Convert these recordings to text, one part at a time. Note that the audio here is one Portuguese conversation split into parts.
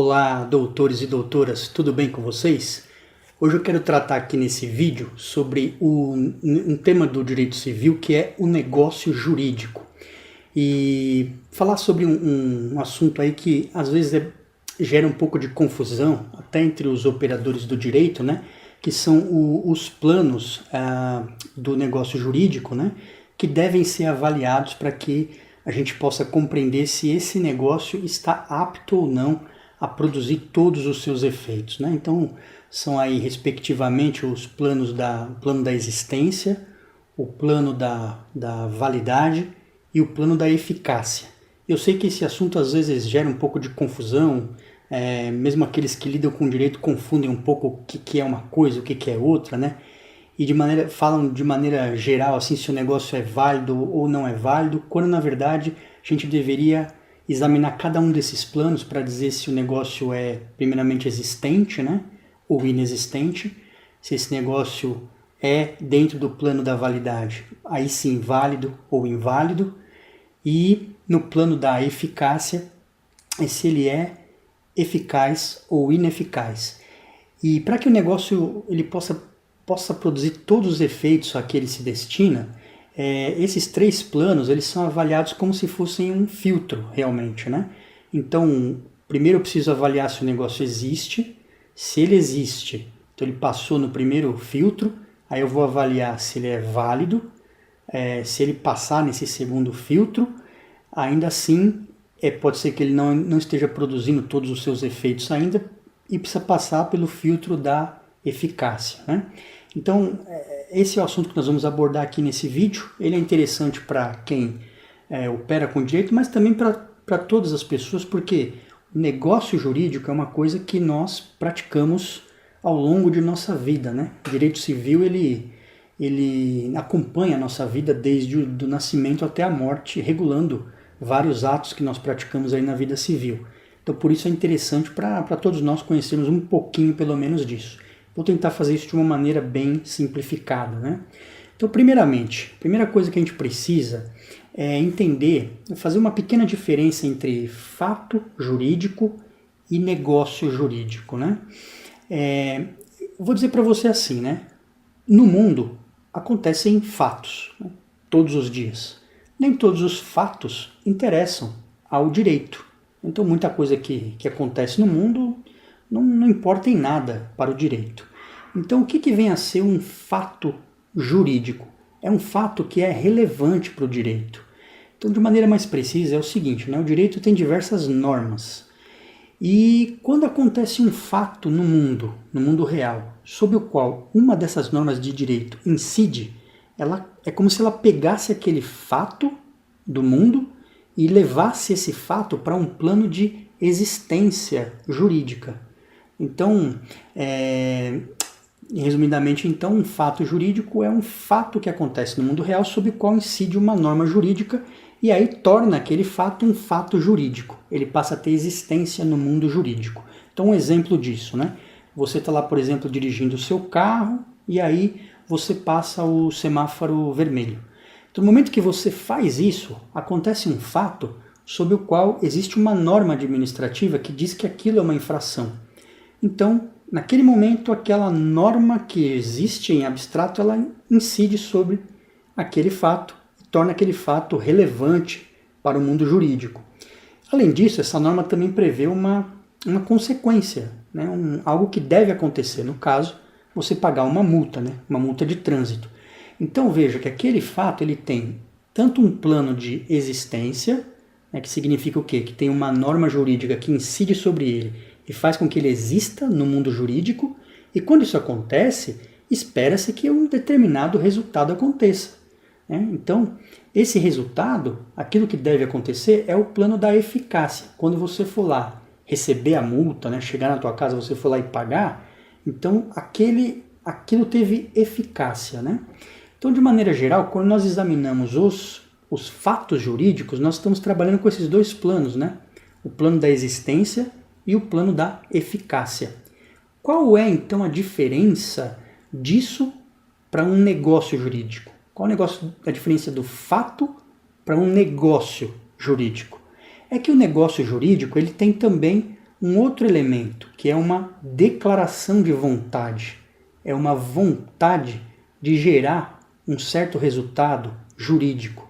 Olá, doutores e doutoras, tudo bem com vocês? Hoje eu quero tratar aqui nesse vídeo sobre um tema do direito civil que é o negócio jurídico. E falar sobre um assunto aí que às vezes gera um pouco de confusão, até entre os operadores do direito, né? Que são os planos do negócio jurídico, né? Que devem ser avaliados para que a gente possa compreender se esse negócio está apto ou não a produzir todos os seus efeitos, né? Então, são aí, respectivamente, os planos o plano da existência, o plano da validade e o plano da eficácia. Eu sei que esse assunto às vezes gera um pouco de confusão, mesmo aqueles que lidam com o direito confundem um pouco o que é uma coisa, o que é outra, né? E falam de maneira geral assim se o negócio é válido ou não é válido, quando na verdade a gente deveria examinar cada um desses planos para dizer se o negócio é primeiramente existente, né, ou inexistente, se esse negócio é dentro do plano da validade, aí sim válido ou inválido, e no plano da eficácia, se ele é eficaz ou ineficaz. E para que o negócio ele possa produzir todos os efeitos a que ele se destina, esses três planos eles são avaliados como se fossem um filtro realmente, né? Então, primeiro eu preciso avaliar se o negócio existe. Se ele existe, então ele passou no primeiro filtro, aí eu vou avaliar se ele é válido. Se ele passar nesse segundo filtro, ainda assim pode ser que ele não esteja produzindo todos os seus efeitos ainda e precisa passar pelo filtro da eficácia, né? Então, esse é o assunto que nós vamos abordar aqui nesse vídeo. Ele é interessante para quem opera com direito, mas também para todas as pessoas, porque o negócio jurídico é uma coisa que nós praticamos ao longo de nossa vida, né? O direito civil, ele acompanha a nossa vida desde o nascimento até a morte, regulando vários atos que nós praticamos aí na vida civil. Então, por isso é interessante para todos nós conhecermos um pouquinho, pelo menos, disso. Vou tentar fazer isso de uma maneira bem simplificada, né? Então, primeiramente, a primeira coisa que a gente precisa é entender, fazer uma pequena diferença entre fato jurídico e negócio jurídico, né? Vou dizer para você assim, né? No mundo acontecem fatos, né? Todos os dias. Nem todos os fatos interessam ao direito. Então, muita coisa que acontece no mundo não importa em nada para o direito. Então, o que vem a ser um fato jurídico? É um fato que é relevante para o direito. Então, de maneira mais precisa, é o seguinte, né? O direito tem diversas normas. E quando acontece um fato no mundo real, sobre o qual uma dessas normas de direito incide, é como se ela pegasse aquele fato do mundo e levasse esse fato para um plano de existência jurídica. Então, resumidamente, então, um fato jurídico é um fato que acontece no mundo real sobre o qual incide uma norma jurídica e aí torna aquele fato um fato jurídico. Ele passa a ter existência no mundo jurídico. Então, um exemplo disso, né? Você está lá, por exemplo, dirigindo o seu carro e aí você passa o semáforo vermelho. Então, no momento que você faz isso, acontece um fato sobre o qual existe uma norma administrativa que diz que aquilo é uma infração. Então, naquele momento, aquela norma que existe em abstrato, ela incide sobre aquele fato e torna aquele fato relevante para o mundo jurídico. Além disso, essa norma também prevê uma consequência, né? Algo que deve acontecer, no caso, você pagar uma multa, né? Uma multa de trânsito. Então veja que aquele fato ele tem tanto um plano de existência, né, que significa o quê? Que tem uma norma jurídica que incide sobre ele e faz com que ele exista no mundo jurídico, e quando isso acontece, espera-se que um determinado resultado aconteça, né? Então, esse resultado, aquilo que deve acontecer é o plano da eficácia. Quando você for lá receber a multa, né, chegar na tua casa, você for lá e pagar, então aquilo teve eficácia, né? Então, de maneira geral, quando nós examinamos os fatos jurídicos, nós estamos trabalhando com esses dois planos, né? O plano da existência e o plano da eficácia. Qual é, então, a diferença disso para um negócio jurídico? Qual a diferença do fato para um negócio jurídico? É que o negócio jurídico ele tem também um outro elemento, que é uma declaração de vontade. É uma vontade de gerar um certo resultado jurídico.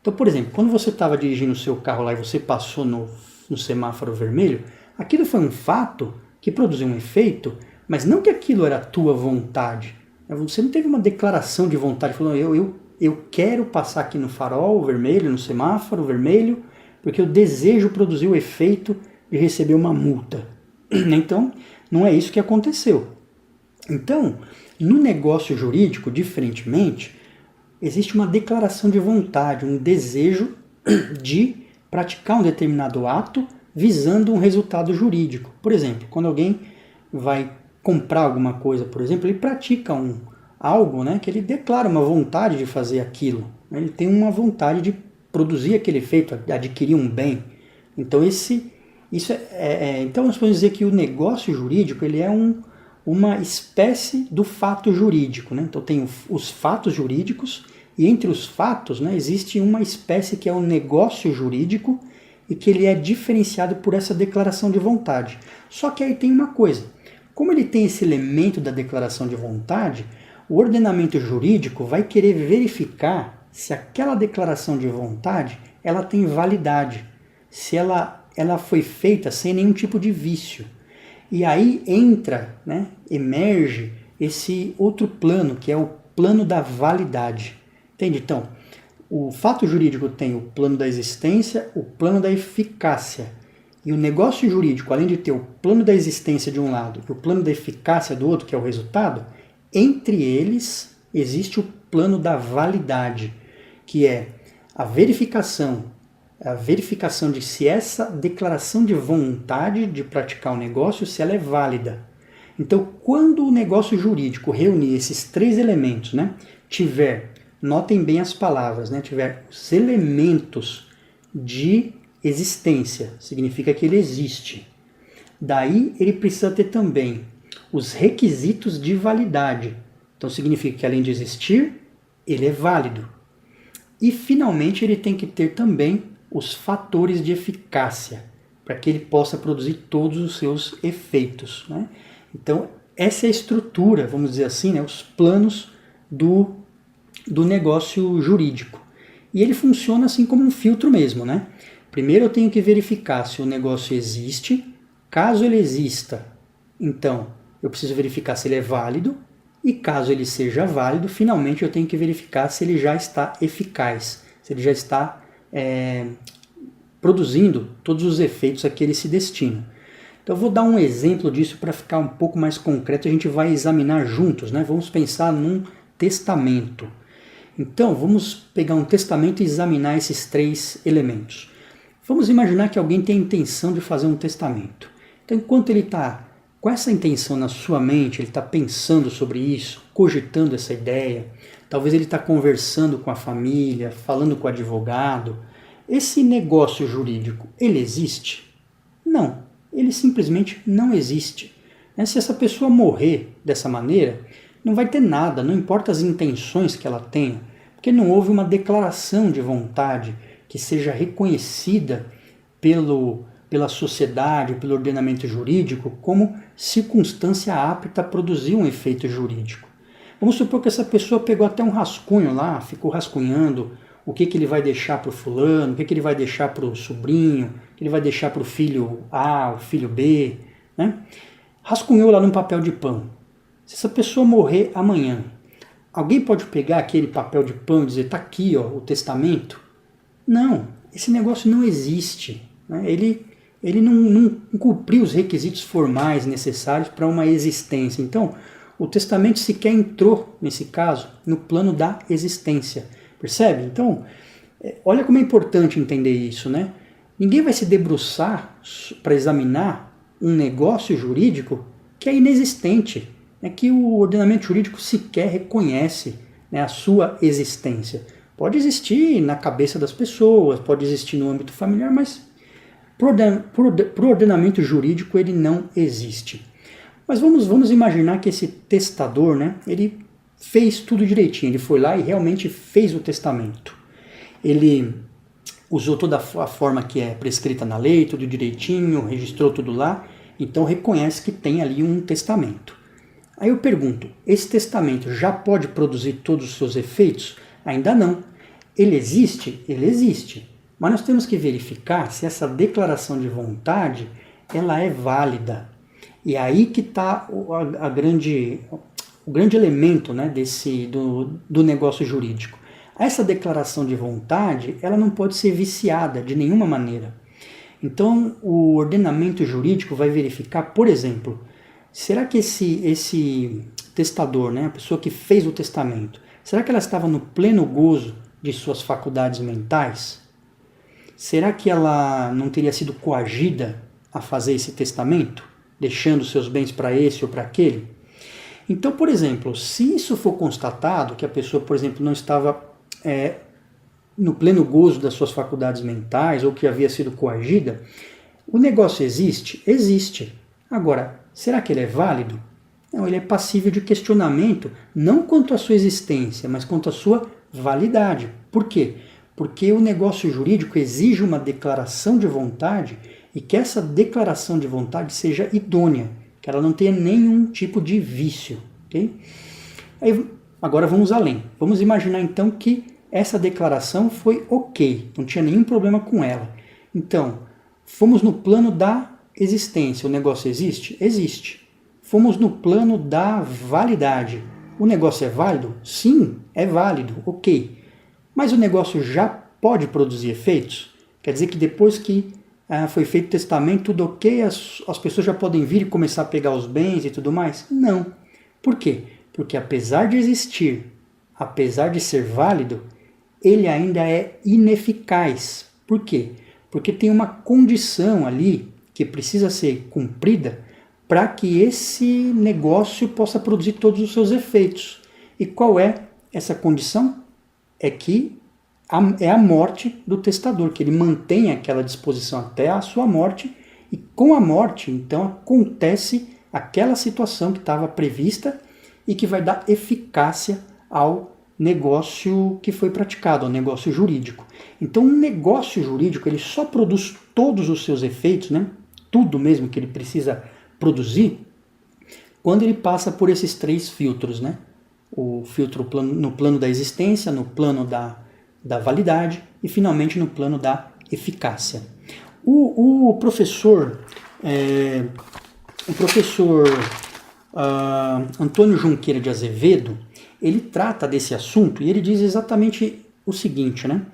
Então, por exemplo, quando você estava dirigindo o seu carro lá e você passou no semáforo vermelho, aquilo foi um fato que produziu um efeito, mas não que aquilo era a tua vontade. Você não teve uma declaração de vontade, falando, eu quero passar aqui no farol vermelho, no semáforo vermelho, porque eu desejo produzir o efeito de receber uma multa. Então, não é isso que aconteceu. Então, no negócio jurídico, diferentemente, existe uma declaração de vontade, um desejo de praticar um determinado ato visando um resultado jurídico. Por exemplo, quando alguém vai comprar alguma coisa, por exemplo, ele pratica algo, né, que ele declara uma vontade de fazer aquilo. Ele tem uma vontade de produzir aquele efeito, adquirir um bem. Então, então nós podemos dizer que o negócio jurídico ele é uma espécie do fato jurídico, né? Então tem os fatos jurídicos e entre os fatos, né, existe uma espécie que é o negócio jurídico e que ele é diferenciado por essa declaração de vontade. Só que aí tem uma coisa, como ele tem esse elemento da declaração de vontade, o ordenamento jurídico vai querer verificar se aquela declaração de vontade ela tem validade, se ela foi feita sem nenhum tipo de vício. E aí entra, né, emerge esse outro plano, que é o plano da validade. Entende? Então, o fato jurídico tem o plano da existência, o plano da eficácia. E o negócio jurídico, além de ter o plano da existência de um lado e o plano da eficácia do outro, que é o resultado, entre eles existe o plano da validade, que é a verificação de se essa declaração de vontade de praticar o negócio, se ela é válida. Então, quando o negócio jurídico reunir esses três elementos, né, notem bem as palavras, né, tiver os elementos de existência, significa que ele existe. Daí ele precisa ter também os requisitos de validade. Então significa que além de existir, ele é válido. E finalmente ele tem que ter também os fatores de eficácia, para que ele possa produzir todos os seus efeitos, né? Então essa é a estrutura, vamos dizer assim, né, os planos do negócio jurídico. E ele funciona assim como um filtro mesmo, né? Primeiro eu tenho que verificar se o negócio existe. Caso ele exista, então eu preciso verificar se ele é válido. E caso ele seja válido, finalmente eu tenho que verificar se ele já está eficaz, se ele já está produzindo todos os efeitos a que ele se destina. Então eu vou dar um exemplo disso para ficar um pouco mais concreto, a gente vai examinar juntos, né? Vamos pensar num testamento. Então vamos pegar um testamento e examinar esses três elementos. Vamos imaginar que alguém tem a intenção de fazer um testamento. Então enquanto ele está com essa intenção na sua mente, ele está pensando sobre isso, cogitando essa ideia, talvez ele está conversando com a família, falando com o advogado. Esse negócio jurídico, ele existe? Não, ele simplesmente não existe. Se essa pessoa morrer dessa maneira, não vai ter nada, não importa as intenções que ela tenha, porque não houve uma declaração de vontade que seja reconhecida pela sociedade, pelo ordenamento jurídico, como circunstância apta a produzir um efeito jurídico. Vamos supor que essa pessoa pegou até um rascunho lá, ficou rascunhando o que ele vai deixar para o fulano, o que ele vai deixar para o sobrinho, o que ele vai deixar para o filho A, o filho B, né? Rascunhou lá num papel de pão. Se essa pessoa morrer amanhã, alguém pode pegar aquele papel de pão e dizer, tá aqui ó, o testamento? Não, esse negócio não existe, né? Ele não cumpriu os requisitos formais necessários para uma existência. Então, o testamento sequer entrou, nesse caso, no plano da existência. Percebe? Então, olha como é importante entender isso, né? Ninguém vai se debruçar para examinar um negócio jurídico que é inexistente, né? Que o ordenamento jurídico sequer reconhece, né, a sua existência. Pode existir na cabeça das pessoas, pode existir no âmbito familiar, mas para o ordenamento jurídico ele não existe. Mas vamos imaginar que esse testador, né, ele fez tudo direitinho, ele foi lá e realmente fez o testamento. Ele usou toda a forma que é prescrita na lei, tudo direitinho, registrou tudo lá, então reconhece que tem ali um testamento. Aí eu pergunto, esse testamento já pode produzir todos os seus efeitos? Ainda não. Ele existe? Ele existe. Mas nós temos que verificar se essa declaração de vontade ela é válida. E aí que está o grande elemento, né, do negócio jurídico. Essa declaração de vontade ela não pode ser viciada de nenhuma maneira. Então o ordenamento jurídico vai verificar, por exemplo, será que esse testador, né, a pessoa que fez o testamento, será que ela estava no pleno gozo de suas faculdades mentais? Será que ela não teria sido coagida a fazer esse testamento, deixando seus bens para esse ou para aquele? Então, por exemplo, se isso for constatado, que a pessoa, por exemplo, não estava no pleno gozo das suas faculdades mentais ou que havia sido coagida, o negócio existe? Existe. Agora, será que ele é válido? Não, ele é passível de questionamento, não quanto à sua existência, mas quanto à sua validade. Por quê? Porque o negócio jurídico exige uma declaração de vontade e que essa declaração de vontade seja idônea, que ela não tenha nenhum tipo de vício. Okay? Aí, agora vamos além. Vamos imaginar então que essa declaração foi ok, não tinha nenhum problema com ela. Então, fomos no plano da existência. O negócio existe? Existe. Fomos no plano da validade. O negócio é válido? Sim, é válido, ok. Mas o negócio já pode produzir efeitos? Quer dizer que depois que foi feito o testamento, tudo ok, as pessoas já podem vir e começar a pegar os bens e tudo mais? Não. Por quê? Porque apesar de existir, apesar de ser válido, ele ainda é ineficaz. Por quê? Porque tem uma condição ali que precisa ser cumprida para que esse negócio possa produzir todos os seus efeitos. E qual é essa condição? É que é a morte do testador, que ele mantém aquela disposição até a sua morte, e com a morte, então, acontece aquela situação que estava prevista e que vai dar eficácia ao negócio que foi praticado, ao negócio jurídico. Então, um negócio jurídico ele só produz todos os seus efeitos, né? Tudo mesmo que ele precisa produzir, quando ele passa por esses 3 filtros, né? O filtro no plano da existência, no plano da validade e, finalmente, no plano da eficácia. O professor Antônio Junqueira de Azevedo, ele trata desse assunto e ele diz exatamente o seguinte, né?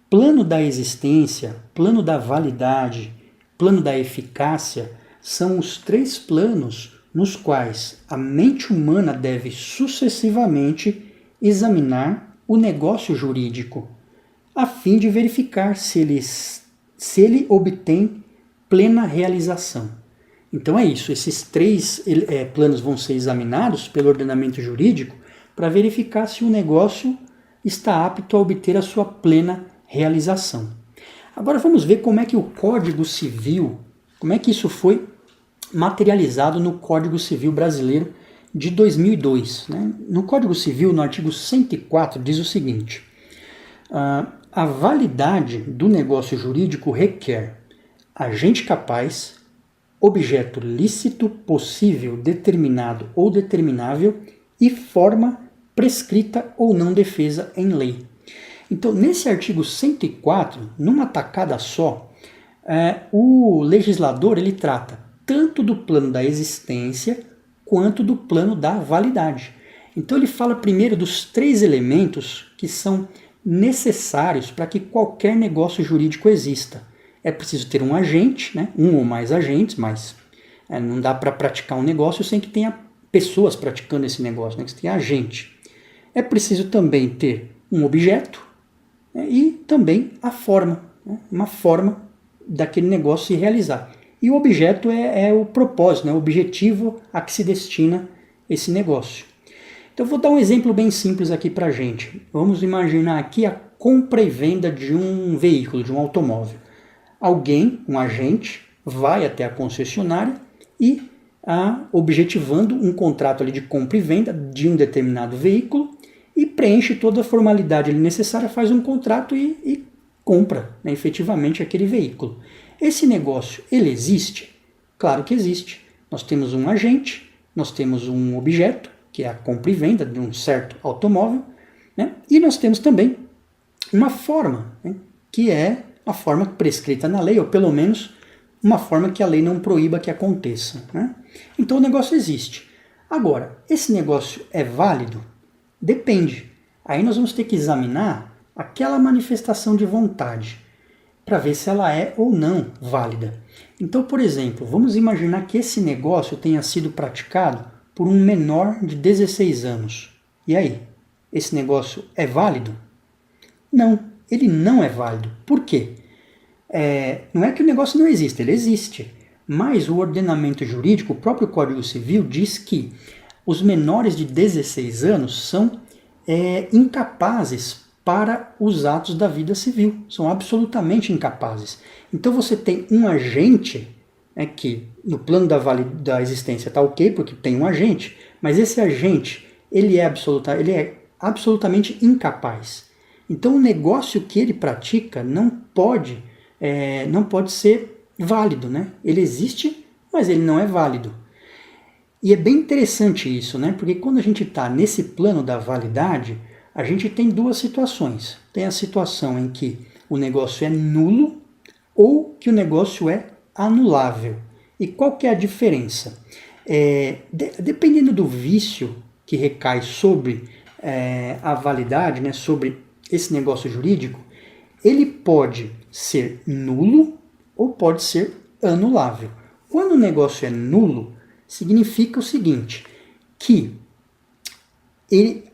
Plano da existência, plano da validade, plano da eficácia são os 3 planos nos quais a mente humana deve sucessivamente examinar o negócio jurídico, a fim de verificar se ele obtém plena realização. Então é isso, esses 3 planos vão ser examinados pelo ordenamento jurídico para verificar se o negócio está apto a obter a sua plena realização. Agora vamos ver como é que o Código Civil, como é que isso foi materializado no Código Civil Brasileiro de 2002. Né? No Código Civil, no artigo 104, diz o seguinte: a validade do negócio jurídico requer agente capaz, objeto lícito, possível, determinado ou determinável e forma prescrita ou não defesa em lei. Então, nesse artigo 104, numa tacada só, o legislador ele trata tanto do plano da existência quanto do plano da validade. Então ele fala primeiro dos 3 elementos que são necessários para que qualquer negócio jurídico exista. É preciso ter um agente, né? Um ou mais agentes, mas não dá para praticar um negócio sem que tenha pessoas praticando esse negócio, né? Que tenha agente. É preciso também ter um objeto, né? E também a forma, né? Uma forma daquele negócio se realizar. E o objeto é o propósito, né? O objetivo a que se destina esse negócio. Então eu vou dar um exemplo bem simples aqui para a gente. Vamos imaginar aqui a compra e venda de um veículo, de um automóvel. Alguém, um agente, vai até a concessionária e, objetivando um contrato ali de compra e venda de um determinado veículo, e preenche toda a formalidade necessária, faz um contrato e compra, né, efetivamente aquele veículo. Esse negócio, ele existe? Claro que existe. Nós temos um agente, nós temos um objeto, que é a compra e venda de um certo automóvel, né, e nós temos também uma forma, né, que é a forma prescrita na lei, ou pelo menos uma forma que a lei não proíba que aconteça, né? Então o negócio existe. Agora, esse negócio é válido? Depende. Aí nós vamos ter que examinar aquela manifestação de vontade para ver se ela é ou não válida. Então, por exemplo, vamos imaginar que esse negócio tenha sido praticado por um menor de 16 anos. E aí? Esse negócio é válido? Não, ele não é válido. Por quê? Não é que o negócio não existe, ele existe. Mas o ordenamento jurídico, o próprio Código Civil, diz que os menores de 16 anos são incapazes para os atos da vida civil. São absolutamente incapazes. Então você tem um agente, que no plano da existência está ok, porque tem um agente, mas esse agente ele é absolutamente incapaz. Então o negócio que ele pratica não pode ser válido, né? Ele existe, mas ele não é válido. E é bem interessante isso, né? Porque quando a gente está nesse plano da validade, a gente tem duas situações. Tem a situação em que o negócio é nulo ou que o negócio é anulável. E qual que é a diferença? Dependendo do vício que recai sobre a validade, né, sobre esse negócio jurídico, ele pode ser nulo ou pode ser anulável. Quando o negócio é nulo, significa o seguinte, que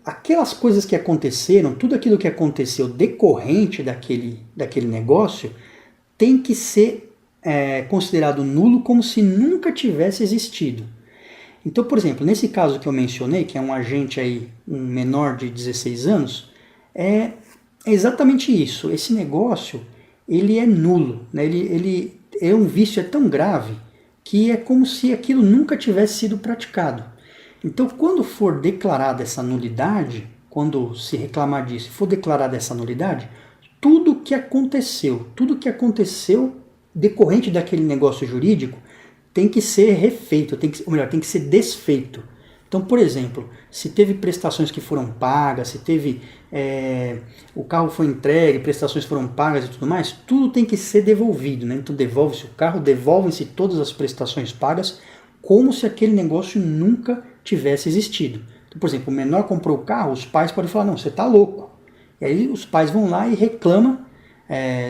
aquelas coisas que aconteceram, tudo aquilo que aconteceu decorrente daquele negócio, tem que ser considerado nulo como se nunca tivesse existido. Então, por exemplo, nesse caso que eu mencionei, que é um agente aí, um menor de 16 anos, é exatamente isso. Esse negócio, ele é nulo, né? Ele é um vício tão grave que é como se aquilo nunca tivesse sido praticado. Então, quando for declarada essa nulidade, quando se reclamar disso, for declarada essa nulidade, tudo que aconteceu decorrente daquele negócio jurídico tem que ser refeito, tem que ser desfeito. Então, por exemplo, se teve prestações que foram pagas, se teve o carro foi entregue, prestações foram pagas e tudo mais, tudo tem que ser devolvido, né? Então devolve-se o carro, devolvem-se todas as prestações pagas, como se aquele negócio nunca tivesse existido. Então, por exemplo, o menor comprou o carro, os pais podem falar, não, você está louco. E aí os pais vão lá e reclamam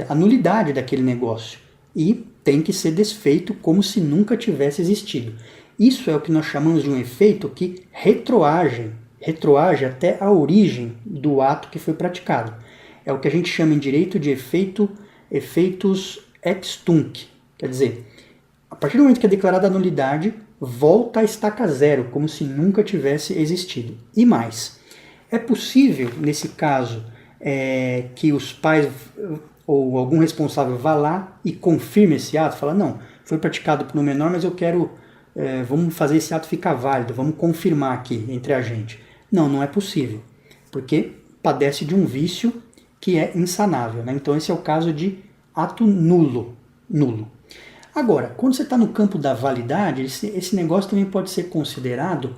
a nulidade daquele negócio. E tem que ser desfeito como se nunca tivesse existido. Isso é o que nós chamamos de um efeito que retroage até a origem do ato que foi praticado. É o que a gente chama em direito de efeitos ex tunc. Quer dizer, a partir do momento que é declarada a nulidade, volta a estaca zero, como se nunca tivesse existido. E mais, é possível, nesse caso, que os pais ou algum responsável vá lá e confirme esse ato, fala, não, foi praticado por um menor, mas eu quero, vamos fazer esse ato ficar válido, vamos confirmar aqui entre a gente. Não, não é possível, porque padece de um vício que é insanável, né? Então esse é o caso de ato nulo. Agora, quando você está no campo da validade, esse negócio também pode ser considerado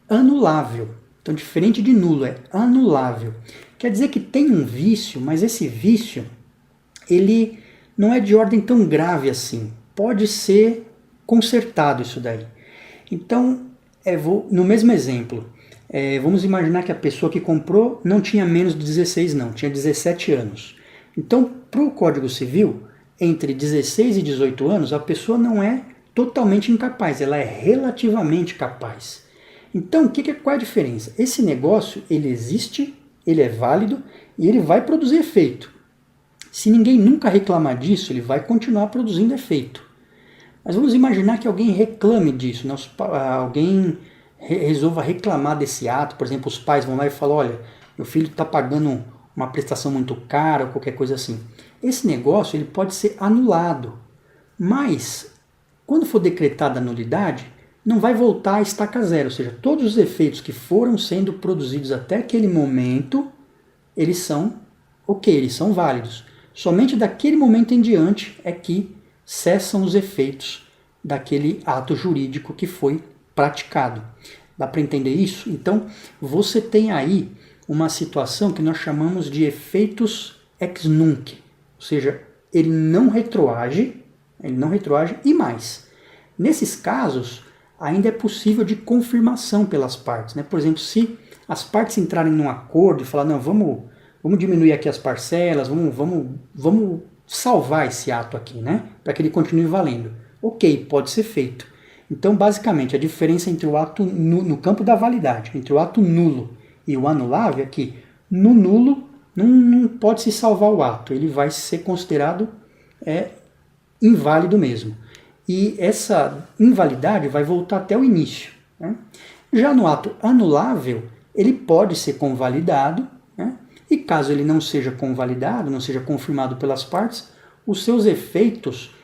anulável. Então, diferente de nulo, é anulável. Quer dizer que tem um vício, mas esse vício ele não é de ordem tão grave assim. Pode ser consertado isso daí. Então, no mesmo exemplo, vamos imaginar que a pessoa que comprou não tinha menos de 16 não, tinha 17 anos. Então, para o Código Civil, entre 16 e 18 anos, a pessoa não é totalmente incapaz, ela é relativamente capaz. Então, qual é a diferença? Esse negócio, ele existe, ele é válido e ele vai produzir efeito. Se ninguém nunca reclamar disso, ele vai continuar produzindo efeito. Mas vamos imaginar que alguém reclame disso, né? Alguém resolva reclamar desse ato, por exemplo, os pais vão lá e falam, olha, meu filho está pagando uma prestação muito cara ou qualquer coisa assim. Esse negócio ele pode ser anulado, mas quando for decretada a nulidade, não vai voltar a estaca zero, ou seja, todos os efeitos que foram sendo produzidos até aquele momento, eles são ok, eles são válidos. Somente daquele momento em diante é que cessam os efeitos daquele ato jurídico que foi praticado. Dá para entender isso? Então, você tem aí uma situação que nós chamamos de efeitos ex nunc, ou seja, ele não retroage e mais. Nesses casos, ainda é possível de confirmação pelas partes, né? Por exemplo, se as partes entrarem num acordo e falar, não, vamos diminuir aqui as parcelas, vamos salvar esse ato aqui, né? Para que ele continue valendo. Ok, pode ser feito. Então, basicamente, a diferença entre o ato no campo da validade, entre o ato nulo e o anulável é que no nulo não pode se salvar o ato, ele vai ser considerado inválido mesmo. E essa invalidade vai voltar até o início, né? Já no ato anulável, ele pode ser convalidado, né? E caso ele não seja convalidado, não seja confirmado pelas partes, os seus efeitos,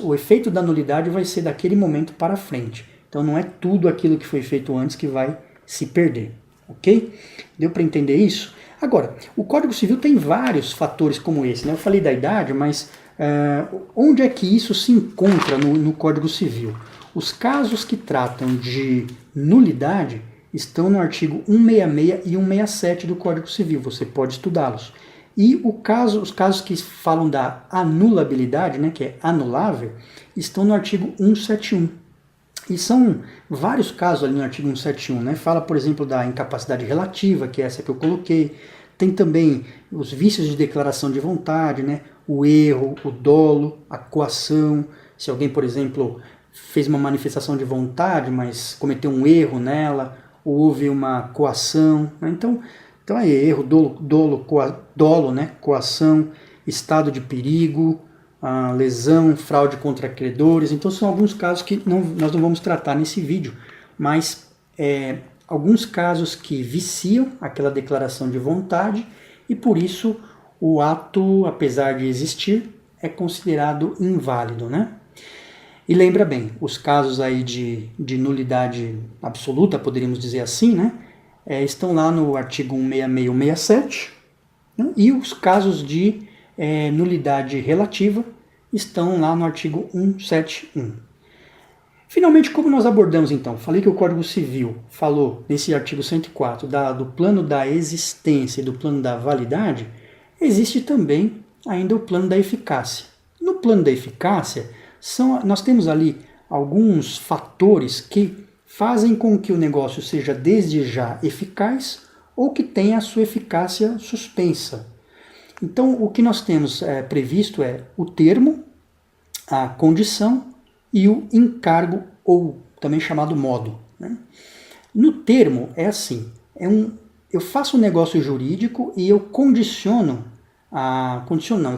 o efeito da nulidade vai ser daquele momento para frente. Então não é tudo aquilo que foi feito antes que vai se perder, ok? Deu para entender isso? Agora, o Código Civil tem vários fatores como esse, né? Eu falei da idade, mas onde é que isso se encontra no Código Civil? Os casos que tratam de nulidade estão no artigo 166 e 167 do Código Civil, você pode estudá-los. E os casos que falam da anulabilidade, né, que é anulável, estão no artigo 171. E são vários casos ali no artigo 171, né? Fala, por exemplo, da incapacidade relativa, que é essa que eu coloquei. Tem também os vícios de declaração de vontade, né? O erro, o dolo, a coação. Se alguém, por exemplo, fez uma manifestação de vontade, mas cometeu um erro nela, ou houve uma coação, né? Então é erro, dolo, né? Coação, estado de perigo, lesão, fraude contra credores. Então são alguns casos que nós não vamos tratar nesse vídeo, mas alguns casos que viciam aquela declaração de vontade e por isso o ato, apesar de existir, é considerado inválido, né? E lembra bem, os casos aí de nulidade absoluta, poderíamos dizer assim, né? Estão lá no artigo 166 e 167, né? E os casos de nulidade relativa estão lá no artigo 171. Finalmente, como nós abordamos então? Falei que o Código Civil falou nesse artigo 104 do plano da existência e do plano da validade, existe também ainda o plano da eficácia. No plano da eficácia, nós temos ali alguns fatores que fazem com que o negócio seja desde já eficaz ou que tenha a sua eficácia suspensa. Então, o que nós temos previsto é o termo, a condição e o encargo, ou também chamado modo, né? No termo é assim, eu faço um negócio jurídico e eu eu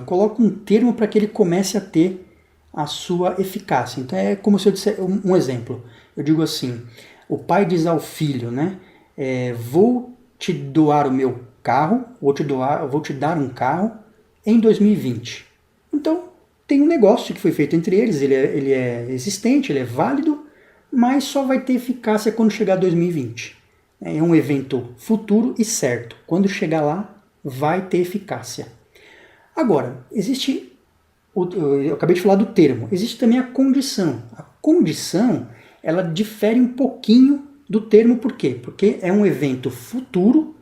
coloco um termo para que ele comece a ter a sua eficácia. Então é como se eu dissesse um exemplo. Eu digo assim, o pai diz ao filho, né? Vou te doar o meu carro, vou te dar um carro em 2020. Então, tem um negócio que foi feito entre eles, ele é existente, ele é válido, mas só vai ter eficácia quando chegar 2020. É um evento futuro e certo. Quando chegar lá, vai ter eficácia. Agora, eu acabei de falar do termo, existe também a condição. A condição, ela difere um pouquinho do termo, por quê? Porque é um evento futuro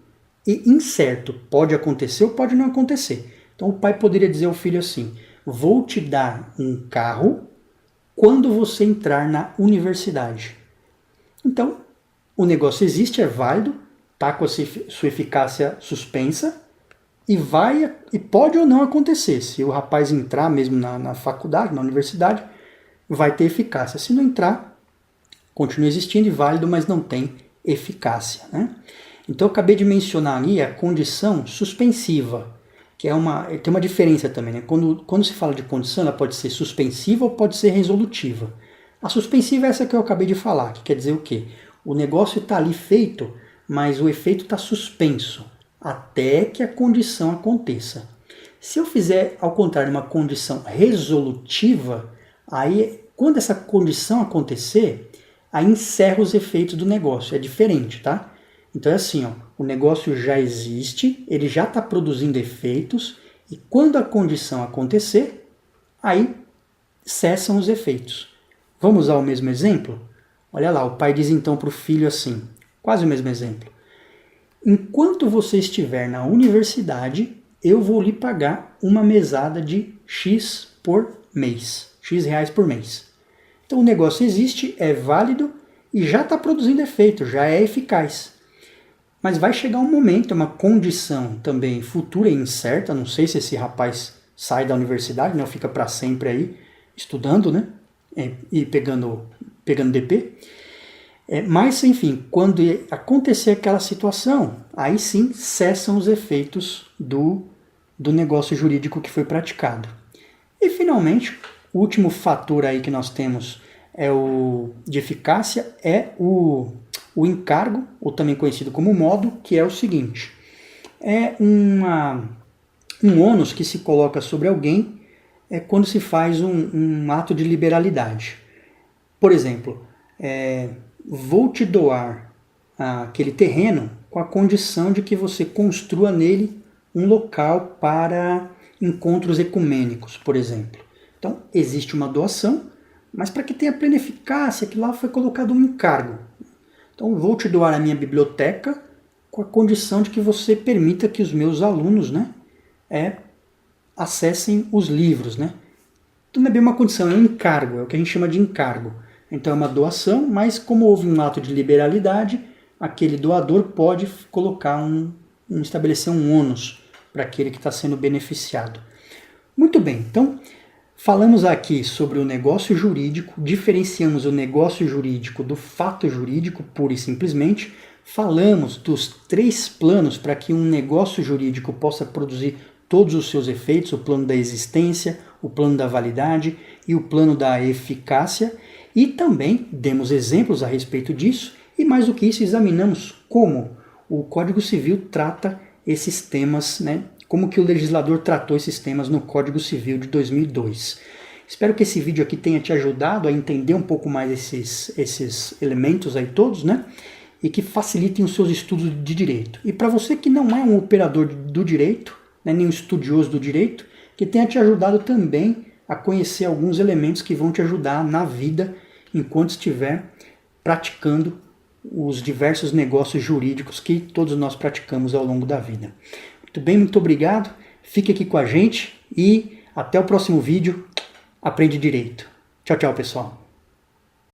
e incerto. Pode acontecer ou pode não acontecer. Então o pai poderia dizer ao filho assim, vou te dar um carro quando você entrar na universidade. Então, o negócio existe, é válido, está com a sua eficácia suspensa, e pode ou não acontecer. Se o rapaz entrar mesmo na faculdade, na universidade, vai ter eficácia. Se não entrar, continua existindo e válido, mas não tem eficácia, né? Então eu acabei de mencionar ali a condição suspensiva, que tem uma diferença também, né? Quando se fala de condição, ela pode ser suspensiva ou pode ser resolutiva. A suspensiva é essa que eu acabei de falar, que quer dizer o quê? O negócio está ali feito, mas o efeito está suspenso, até que a condição aconteça. Se eu fizer, ao contrário, uma condição resolutiva, aí, quando essa condição acontecer, aí encerra os efeitos do negócio. É diferente, tá? Então é assim, ó, o negócio já existe, ele já está produzindo efeitos, E quando a condição acontecer, aí cessam os efeitos. Vamos usar o mesmo exemplo? Olha lá, o pai diz então para o filho assim, quase o mesmo exemplo. Enquanto você estiver na universidade, eu vou lhe pagar uma mesada de X por mês, X reais por mês. Então o negócio existe, é válido e já está produzindo efeito, já é eficaz. Mas vai chegar um momento, uma condição também futura e incerta, não sei se esse rapaz sai da universidade, né, ou fica para sempre aí estudando, né, e pegando DP. Mas, enfim, quando acontecer aquela situação, aí sim cessam os efeitos do negócio jurídico que foi praticado. E, finalmente, o último fator aí que nós temos de eficácia é o encargo, ou também conhecido como modo, que é o seguinte. É um ônus que se coloca sobre alguém quando se faz um ato de liberalidade. Por exemplo, vou te doar aquele terreno com a condição de que você construa nele um local para encontros ecumênicos, por exemplo. Então, existe uma doação, mas para que tenha plena eficácia, que lá foi colocado um encargo. Então, vou te doar a minha biblioteca com a condição de que você permita que os meus alunos, né, acessem os livros. Né? Então, não é bem uma condição, é um encargo, é o que a gente chama de encargo. Então, é uma doação, mas como houve um ato de liberalidade, aquele doador pode colocar estabelecer um ônus para aquele que está sendo beneficiado. Muito bem, então falamos aqui sobre o negócio jurídico, diferenciamos o negócio jurídico do fato jurídico, pura e simplesmente. Falamos dos 3 planos para que um negócio jurídico possa produzir todos os seus efeitos, o plano da existência, o plano da validade e o plano da eficácia. E também demos exemplos a respeito disso, e mais do que isso, examinamos como o Código Civil trata esses temas, né? Como que o legislador tratou esses temas no Código Civil de 2002. Espero que esse vídeo aqui tenha te ajudado a entender um pouco mais esses elementos aí todos, né? E que facilitem os seus estudos de direito. E para você que não é um operador do direito, né, nem um estudioso do direito, que tenha te ajudado também a conhecer alguns elementos que vão te ajudar na vida enquanto estiver praticando os diversos negócios jurídicos que todos nós praticamos ao longo da vida. Muito bem, muito obrigado. Fique aqui com a gente e até o próximo vídeo. Aprende Direito. Tchau, tchau, pessoal.